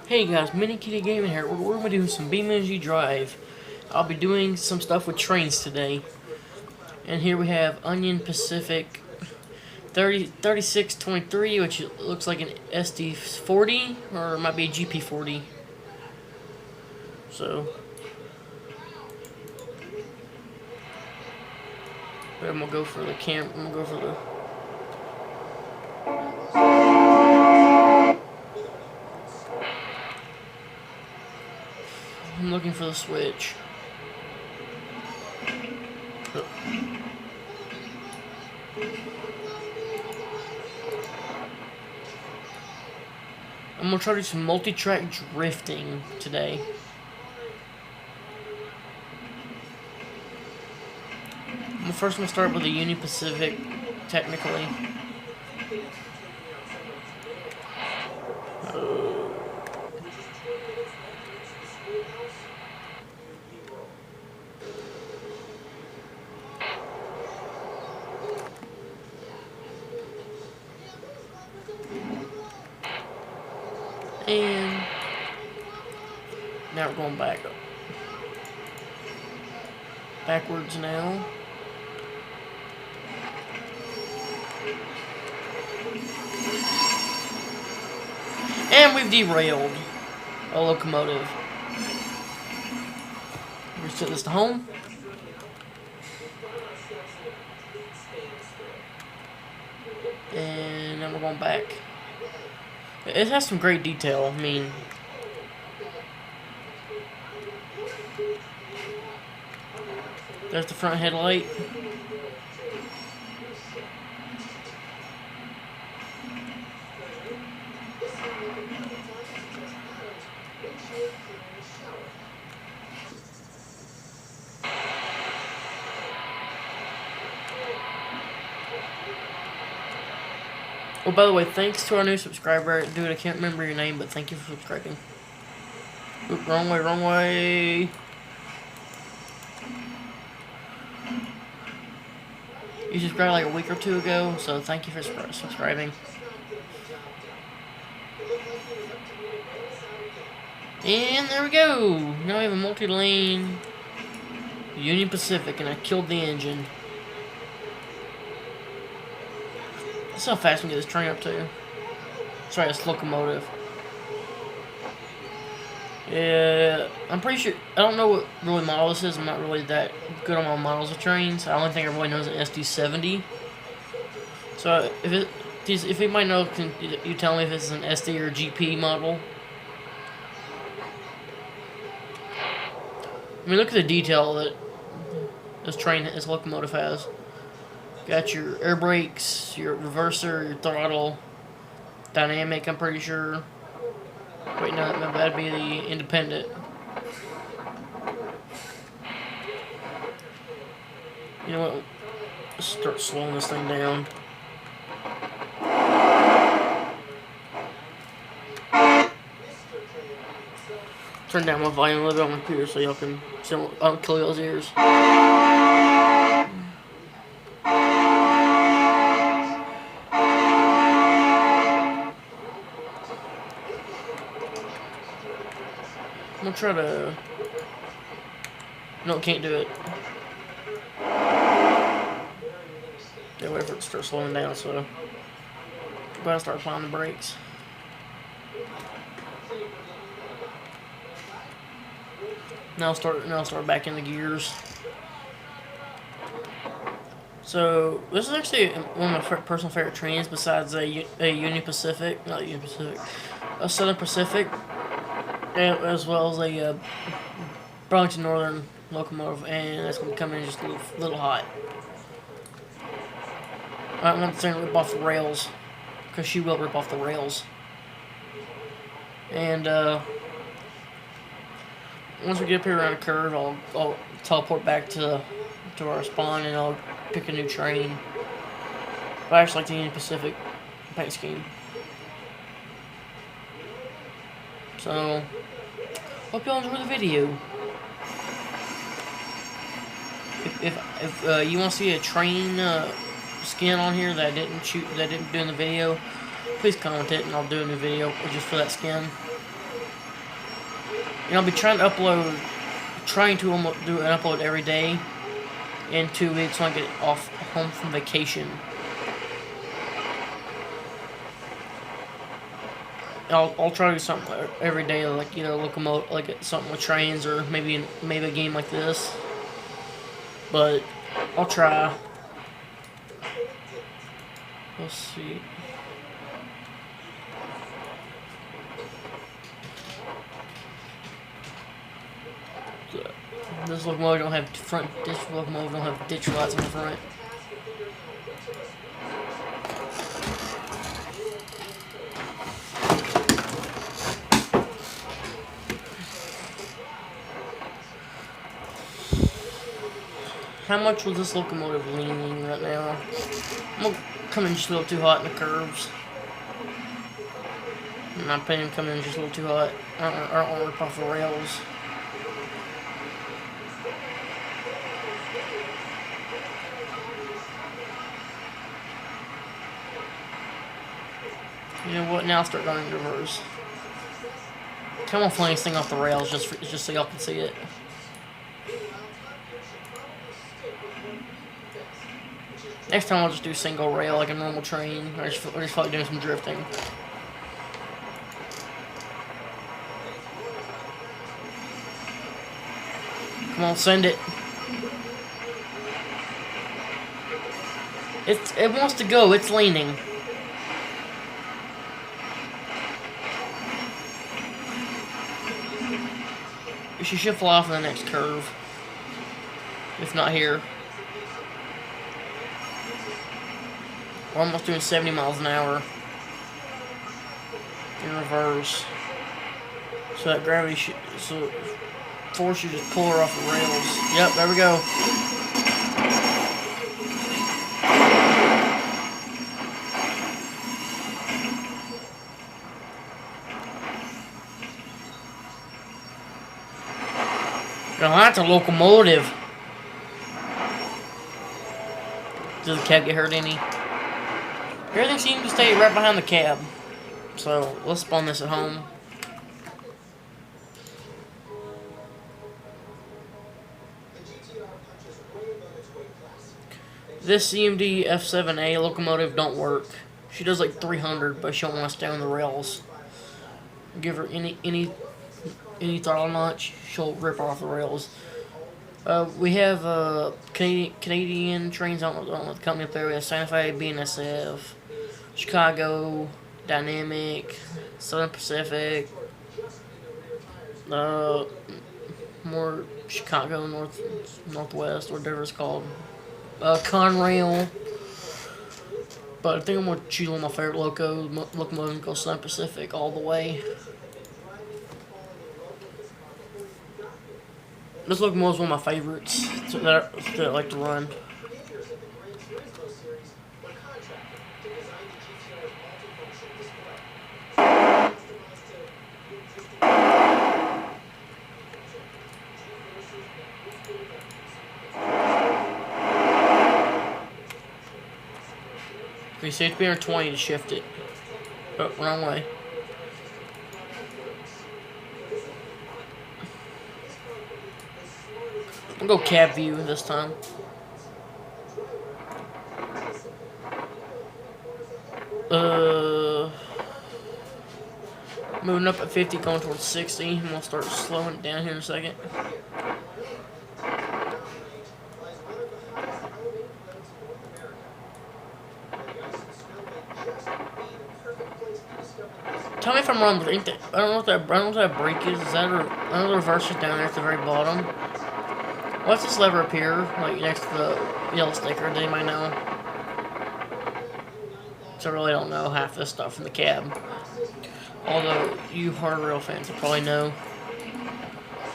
Hey guys, Mini Kitty Gaming here. We're going to be doing some BeamNG Drive. I'll be doing some stuff with trains today. And here we have Onion Pacific 3623, which looks like an SD40, or it might be a GP40. So, but I'm going to go for the I'm going to go for the... I'm looking for the switch. I'm going to try to do some multi-track drifting today. First, I'm going to start with the Union Pacific, technically. And now we're going back up. Backwards now. And we've derailed a locomotive. We're set this to home. And then we're going back. It has some great detail. I mean, there's the front headlight. Oh, by the way, thanks to our new subscriber. Dude, I can't remember your name, but thank you for subscribing. Oop, wrong way, wrong way. You subscribed like a week or two ago, so thank you for subscribing. And there we go. Now we have a multi-lane Union Pacific, and I killed the engine. That's how fast we can get this train up to. Sorry, this locomotive. Yeah, I'm pretty sure. I don't know what really model this is. I'm not really that good on my models of trains. I only think everybody knows an SD70. So if anybody knows, can you tell me if this is an SD or GP model? I mean, look at the detail that this locomotive has. Got your air brakes, your reverser, your throttle, dynamic, I'm pretty sure. Wait, no, that'd be the independent. You know what? Let's start slowing this thing down. Turn down my volume a little bit on my computer so y'all can see. I don't kill y'all's ears. I'm gonna try to... No, can't do it. Yeah, wait for it to start slowing down, so... I'm gonna start applying the brakes. Now I'll start back in the gears. So, this is actually one of my personal favorite trains besides a Union Pacific, not Union Pacific, a Southern Pacific, as well as a Burlington Northern locomotive, and that's going to come in just a little hot. I want the thing to rip off the rails, because she will rip off the rails. And once we get up here around a curve, I'll teleport back to our spawn, and I'll pick a new train. But I actually like the Union Pacific paint scheme. So, hope y'all enjoy the video. If you want to see a train skin on here that I didn't do in the video, please comment it and I'll do a new video just for that skin. I'll be trying to almost do an upload every day in 2 weeks when I get off home from vacation. I'll try to do something every day, like locomotive, like something with trains, or maybe a game like this. But I'll try. Let's see. This locomotive don't have front. This locomotive don't have ditch lights on the front. How much was this locomotive leaning right now? I'm gonna come in just a little too hot in the curves. In my opinion, coming in just a little too hot. I don't want to rip off the rails. You know what? Now I'll start going in reverse. Come on, flying this thing off the rails just so y'all can see it. Next time I'll just do single rail like a normal train. I just feel like doing some drifting. Come on, send it. It wants to go. It's leaning. She should fly off in the next curve. If not here. We're almost doing 70 miles an hour. In reverse. So that gravity so force you to pull her off the rails. Yep, there we go. Now that's a locomotive. Does the cab get hurt any? Everything seems to stay right behind the cab. So let's spawn this at home. This CMD F7A locomotive don't work. She does like 300, but she don't want to stay on the rails. Give her any throttle notch, she'll rip off the rails. We have Canadian trains. I don't know the company up there. We have Santa Fe, BNSF, Chicago, Dynamic, Southern Pacific, more Chicago Northwest, whatever it's called. Conrail. But I think I'm gonna choose one of my favorite locomotive and go Southern Pacific all the way. This locomotive is one of my favorites that I like to run. Okay, so you have to be under 20 to shift it. Oh, wrong way. I'll go cab view this time. Moving up at 50, going towards 60. And we'll start slowing it down here in a second. Tell me if I'm wrong, but I don't know what that brake is. Is that I know the reverse is down there at the very bottom. What's this lever up here, like next to the yellow sticker? Does anybody know? So I really don't know half this stuff in the cab. Although you hard rail fans will probably know.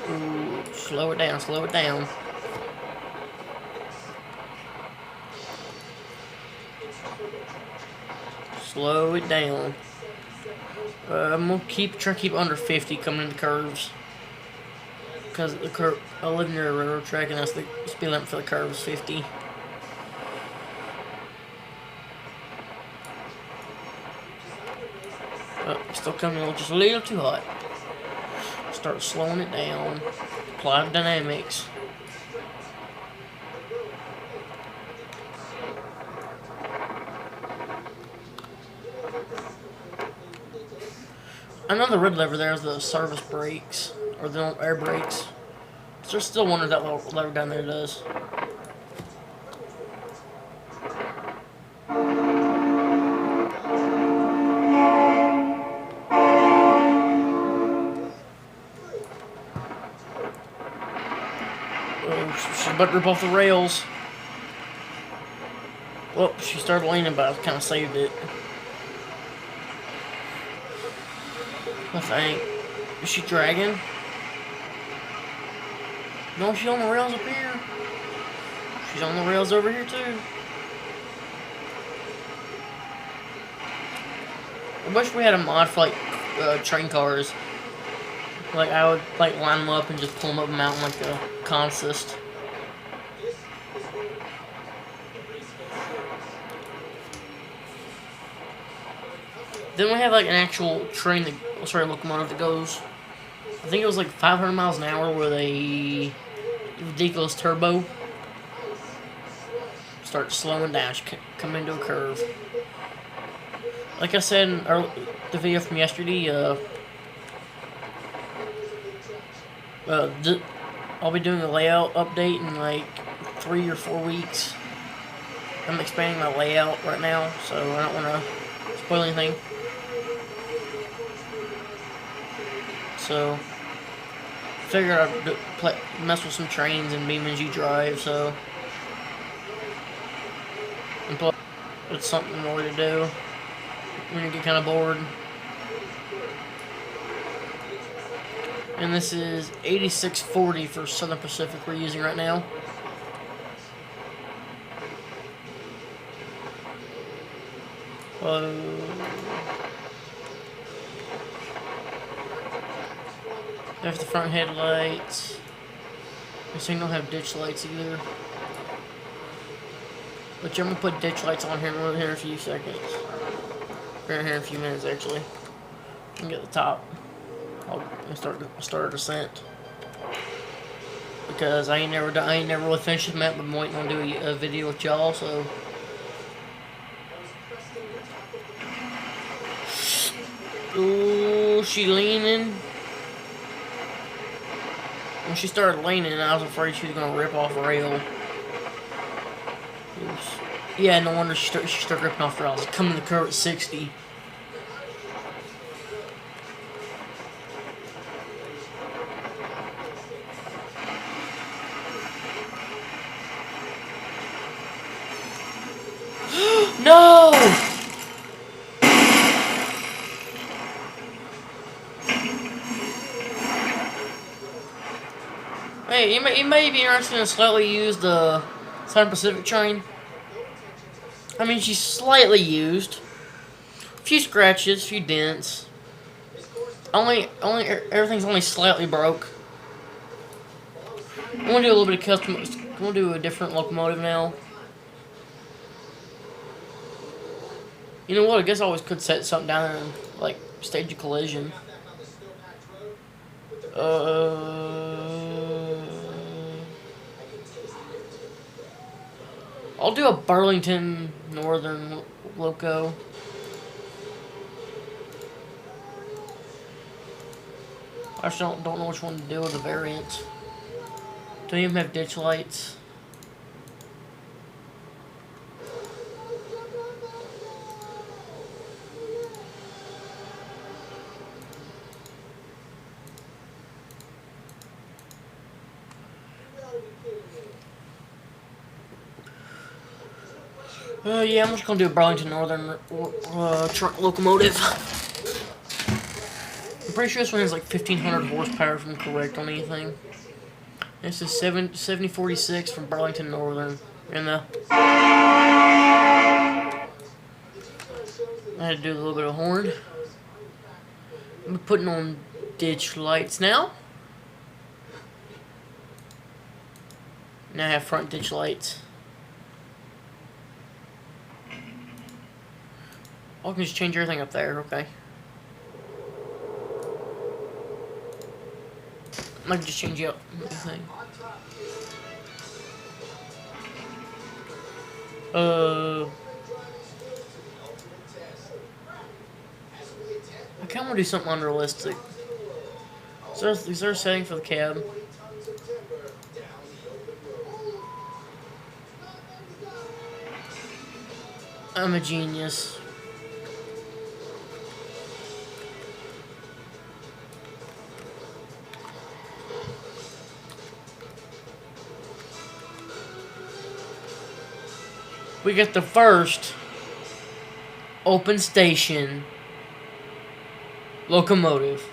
Ooh, slow it down, slow it down. Slow it down. I'm gonna try to keep under 50 coming into curves. Because the curve, I live near a railroad track, and that's the speed limit for the curve is 50. Still coming in just a little too hot. start slowing it down. Apply dynamics. I know the red lever there is the service brakes, or the air brakes. So there's still wondering what that little lever down there does. Oh, she's about to rip off the rails. Well, she started leaning, but I kind of saved it. I think. Is she dragging? No, she's on the rails up here. She's on the rails over here too. I wish we had a mod for like train cars. Like I would like line them up and just pull them up and mount like a consist. Then we have like an actual train that, sorry, locomotive that goes, I think it was like 500 miles an hour with a ridiculous turbo. Start slowing down, come into a curve. Like I said in the video from yesterday, I'll be doing a layout update in like 3 or 4 weeks. I'm expanding my layout right now, so I don't want to spoil anything. So, figured I'd mess with some trains and BeamNG Drive, so and plus it's something more to do when you get kind of bored. And this is 8640 for Southern Pacific we're using right now. There's the front headlights. This thing don't have ditch lights either. But I'm gonna put ditch lights on here in a few seconds. Here in a few minutes actually. And get the top. I'll start a descent. Because I ain't never really finished this map, but I'm waiting on doing a video with y'all, so. Ooh, she leaning. When she started leaning, I was afraid she was gonna rip off a rail. Yeah, no wonder she started ripping off rails. Coming to the curve at 60. No! Hey, you may be interested in slightly used the Southern Pacific train. I mean, she's slightly used. A few scratches, a few dents. Everything's only slightly broke. I'm gonna do a little bit of custom. I'm gonna do a different locomotive now. You know what? I guess I always could set something down there and like stage a collision. I'll do a Burlington Northern loco. I just don't know which one to do with the variants. Don't even have ditch lights. Yeah, I'm just gonna do a Burlington Northern truck locomotive. I'm pretty sure this one has like 1,500 horsepower if I'm correct on anything. This is 7046 from Burlington Northern. And I had to do a little bit of horn. I'm putting on ditch lights now. Now I have front ditch lights. I can just change everything up there, okay. I can just change out the thing. I kind of want to do something unrealistic. Is there a setting for the cab? I'm a genius. We get the first open station locomotive.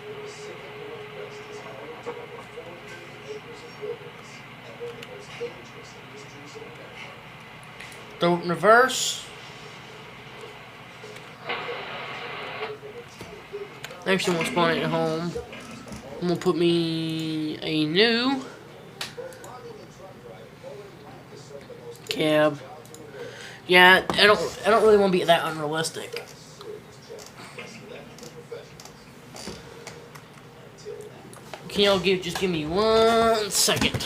Throw it in reverse. Actually, won't spawn it at home. I'm gonna put me a new cab. Yeah, I don't really want to be that unrealistic. Can y'all just give me 1 second?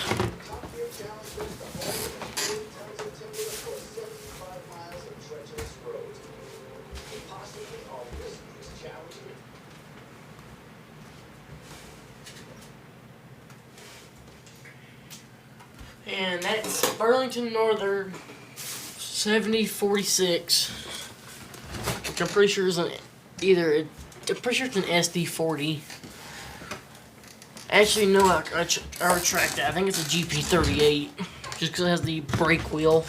And that's Burlington Northern 7046, which I'm pretty sure is I'm pretty sure it's an SD40. Actually, no, I retract that. I think it's a GP38, just because it has the brake wheel.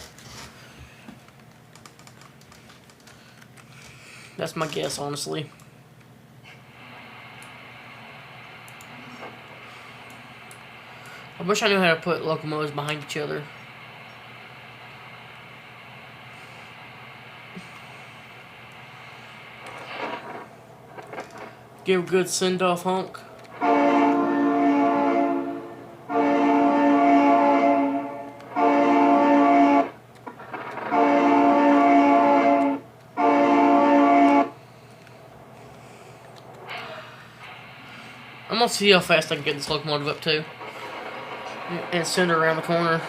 That's my guess, honestly. I wish I knew how to put locomotives behind each other. Give a good send-off honk. I'm gonna see how fast I can get this locomotive up to. And send her around the corner.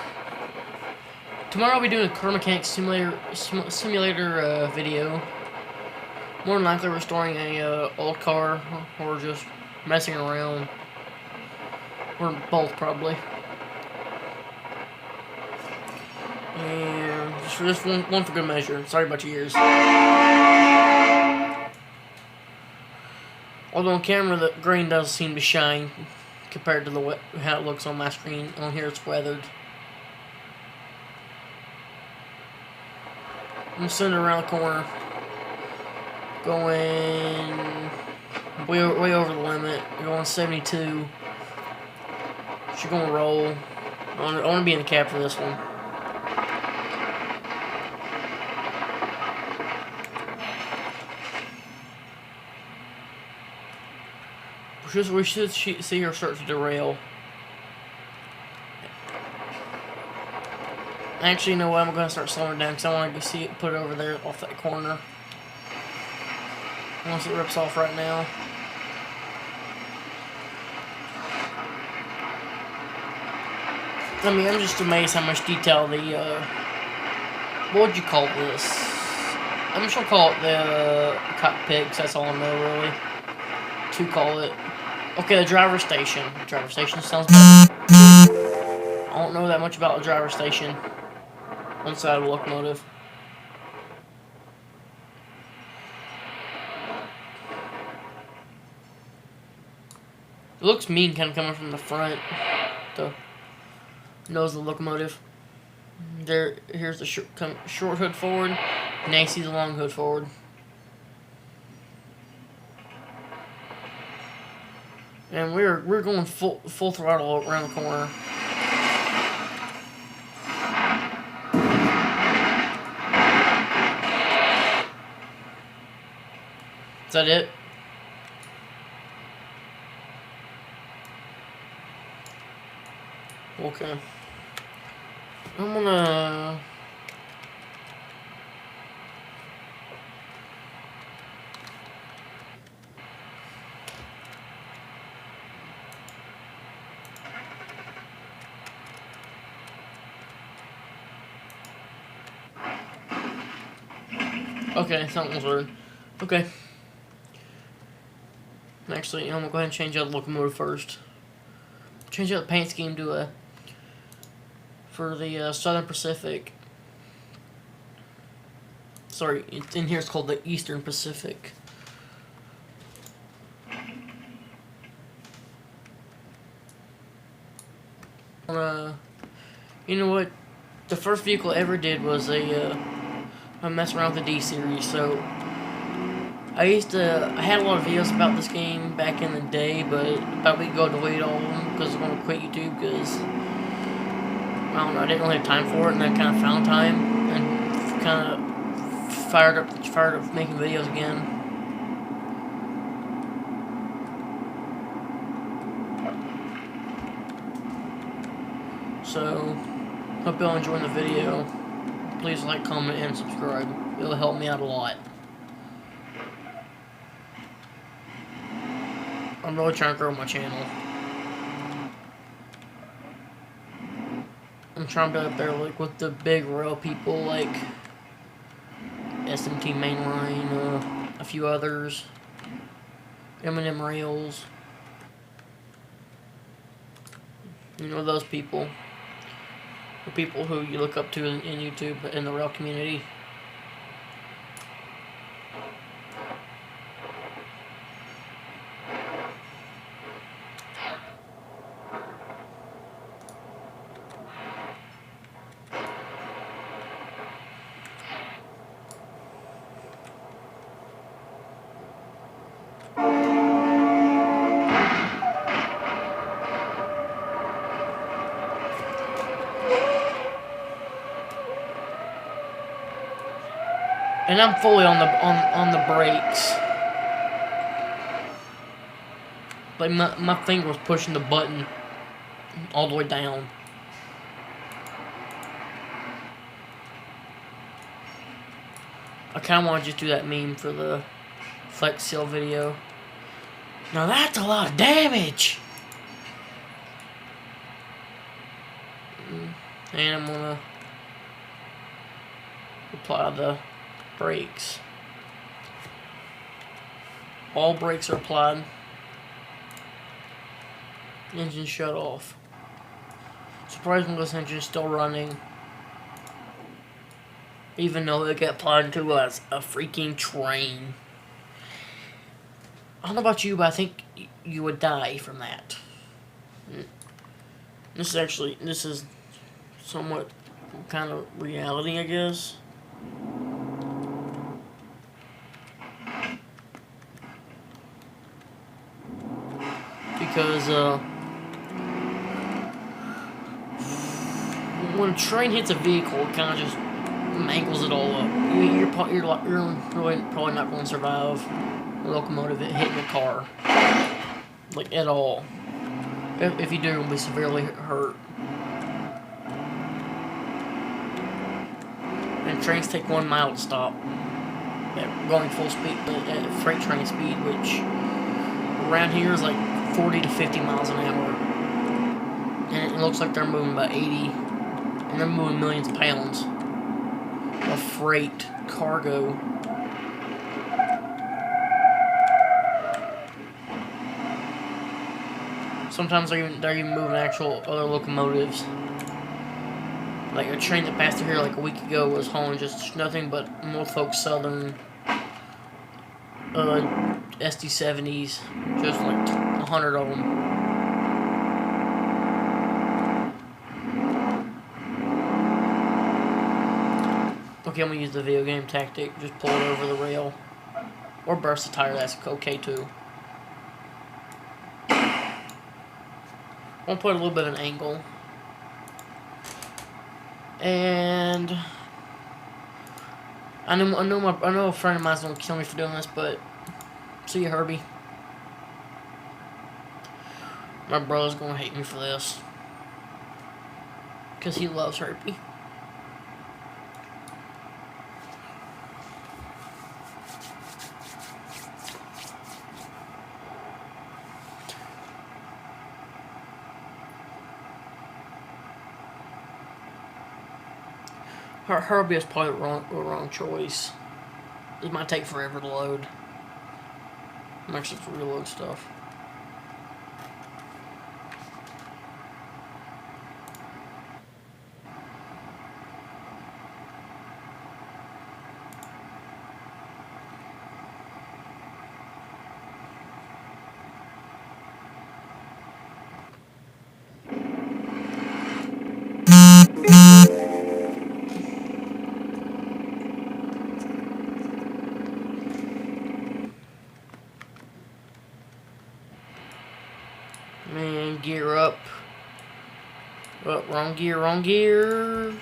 Tomorrow I'll be doing a car mechanic simulator video. More than likely restoring a old car, or just messing around. Or both, probably. And just one for good measure. Sorry about your ears. Although on camera the green does seem to shine compared to how it looks on my screen. On here it's weathered. I'm gonna send it around the corner. Going way over the limit. Going 72. She's gonna roll. I want to be in the cab for this one. We should see her start to derail. Actually, you know what? I'm gonna start slowing down because I want to see it put it over there off that corner. Once it rips off right now. I mean, I'm just amazed how much detail the, what would you call this? I'm just gonna call it the cockpit, because that's all I know, really, to call it. Okay, the driver station. Driver station sounds better. I don't know that much about the driver station on the side of the locomotive. It looks mean kind of coming from the front, the nose of the locomotive. Here's the short hood forward, now you see the long hood forward. And we're going full throttle around the corner. Is that it? Okay. I'm gonna... Okay, something was weird. Okay. Actually, I'm gonna go ahead and change out the locomotive first. Change out the paint scheme to a for the Southern Pacific. Sorry, in here it's called the Eastern Pacific. You know what? The first vehicle I ever did was a mess around with the D series. So I had a lot of videos about this game back in the day, but about a week ago I deleted all of them because I'm gonna quit YouTube because I don't know, I didn't really have time for it, and then kind of found time and kind of fired up making videos again. So, hope y'all enjoying the video. Please like, comment, and subscribe. It'll help me out a lot. I'm really trying to grow my channel. I'm trying to be up there like with the big rail people like SMT Mainline, a few others, M&M Rails. You know those people. The people who you look up to in YouTube in the rail community. And I'm fully on the brakes. Like my finger was pushing the button all the way down. I kinda wanna just do that meme for the Flex Seal video. Now that's a lot of damage! And I'm gonna apply the brakes. All brakes are applied. Engine shut off. Surprisingly, this engine's still running. Even though it got applied to us a freaking train. I don't know about you, but I think you would die from that. This is somewhat kind of reality, I guess. Because when a train hits a vehicle, it kind of just mangles it all up. You're probably not going to survive a locomotive hitting a car, like at all. If you do, you'll be severely hurt. And trains take 1 mile to stop at going full speed, at freight train speed, which around here is like 40 to 50 miles an hour. And it looks like they're moving about 80, and they're moving millions of pounds of freight, cargo. Sometimes they're even moving actual other locomotives. Like a train that passed through here like a week ago was hauling just nothing but Norfolk Southern SD70s, just like 100 of them. Okay, I'm gonna use the video game tactic. Just pull it over the rail, or burst the tire. That's okay too. I'll put a little bit of an angle. And I know a friend of mine's gonna kill me for doing this, but see you, Herbie. My brother's gonna hate me for this, cause he loves Herbie. Herbie is probably the wrong choice. It might take forever to load. I'm actually have to reload stuff. Man, gear up. Oh, wrong gear, wrong gear.